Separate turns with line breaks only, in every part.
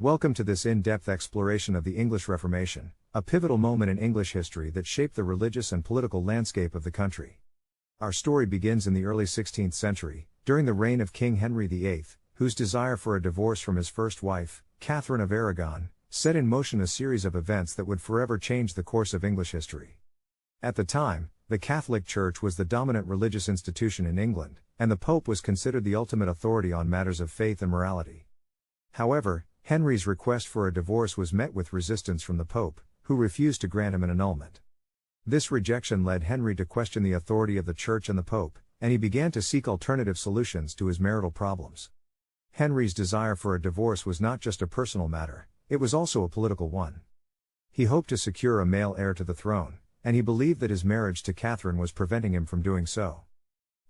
Welcome to this in-depth exploration of the English Reformation, a pivotal moment in English history that shaped the religious and political landscape of the country. Our story begins in the early 16th century, during the reign of King Henry VIII, whose desire for a divorce from his first wife, Catherine of Aragon, set in motion a series of events that would forever change the course of English history. At the time, the Catholic Church was the dominant religious institution in England, and the Pope was considered the ultimate authority on matters of faith and morality. However, Henry's request for a divorce was met with resistance from the Pope, who refused to grant him an annulment. This rejection led Henry to question the authority of the Church and the Pope, and he began to seek alternative solutions to his marital problems. Henry's desire for a divorce was not just a personal matter, it was also a political one. He hoped to secure a male heir to the throne, and he believed that his marriage to Catherine was preventing him from doing so.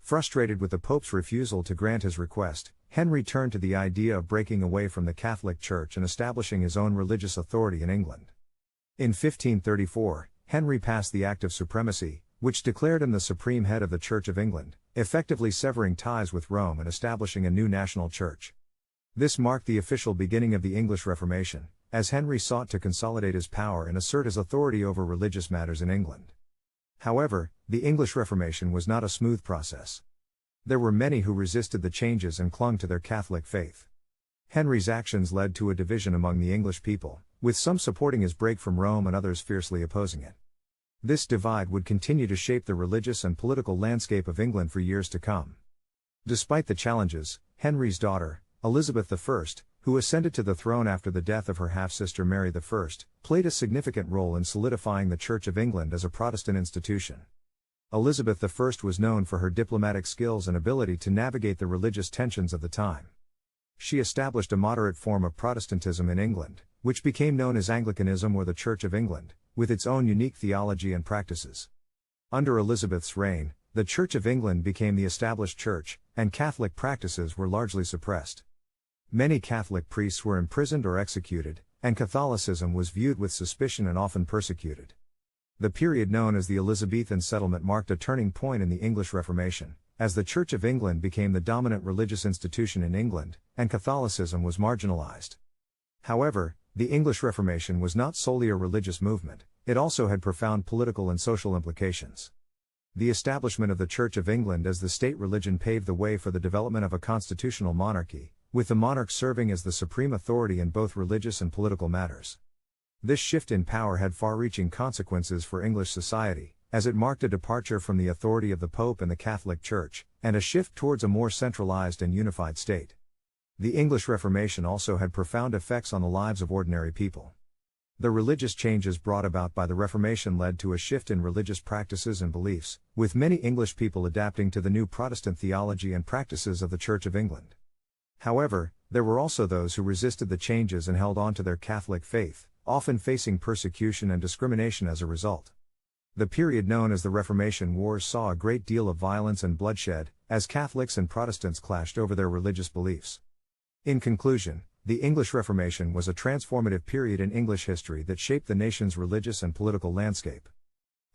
Frustrated with the Pope's refusal to grant his request, Henry turned to the idea of breaking away from the Catholic Church and establishing his own religious authority in England. In 1534, Henry passed the Act of Supremacy, which declared him the supreme head of the Church of England, effectively severing ties with Rome and establishing a new national church. This marked the official beginning of the English Reformation, as Henry sought to consolidate his power and assert his authority over religious matters in England. However, the English Reformation was not a smooth process. There were many who resisted the changes and clung to their Catholic faith. Henry's actions led to a division among the English people, with some supporting his break from Rome and others fiercely opposing it. This divide would continue to shape the religious and political landscape of England for years to come. Despite the challenges, Henry's daughter, Elizabeth I, who ascended to the throne after the death of her half-sister Mary I, played a significant role in solidifying the Church of England as a Protestant institution. Elizabeth I was known for her diplomatic skills and ability to navigate the religious tensions of the time. She established a moderate form of Protestantism in England, which became known as Anglicanism or the Church of England, with its own unique theology and practices. Under Elizabeth's reign, the Church of England became the established church, and Catholic practices were largely suppressed. Many Catholic priests were imprisoned or executed, and Catholicism was viewed with suspicion and often persecuted. The period known as the Elizabethan settlement marked a turning point in the English Reformation, as the Church of England became the dominant religious institution in England, and Catholicism was marginalized. However, the English Reformation was not solely a religious movement, it also had profound political and social implications. The establishment of the Church of England as the state religion paved the way for the development of a constitutional monarchy, with the monarch serving as the supreme authority in both religious and political matters. This shift in power had far-reaching consequences for English society, as it marked a departure from the authority of the Pope and the Catholic Church, and a shift towards a more centralized and unified state. The English Reformation also had profound effects on the lives of ordinary people. The religious changes brought about by the Reformation led to a shift in religious practices and beliefs, with many English people adapting to the new Protestant theology and practices of the Church of England. However, there were also those who resisted the changes and held on to their Catholic faith, often facing persecution and discrimination as a result. The period known as the Reformation Wars saw a great deal of violence and bloodshed, as Catholics and Protestants clashed over their religious beliefs. In conclusion, the English Reformation was a transformative period in English history that shaped the nation's religious and political landscape.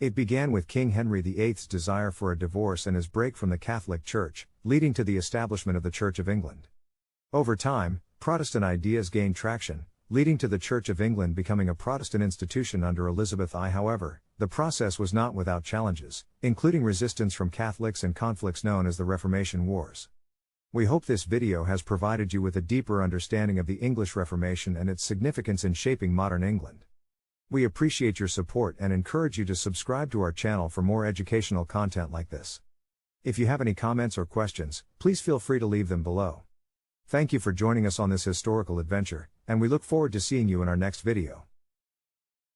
It began with King Henry VIII's desire for a divorce and his break from the Catholic Church, leading to the establishment of the Church of England. Over time, Protestant ideas gained traction, leading to the Church of England becoming a Protestant institution under Elizabeth I. However, the process was not without challenges, including resistance from Catholics and conflicts known as the Reformation Wars. We hope this video has provided you with a deeper understanding of the English Reformation and its significance in shaping modern England. We appreciate your support and encourage you to subscribe to our channel for more educational content like this. If you have any comments or questions, please feel free to leave them below. Thank you for joining us on this historical adventure, and we look forward to seeing you in our next video.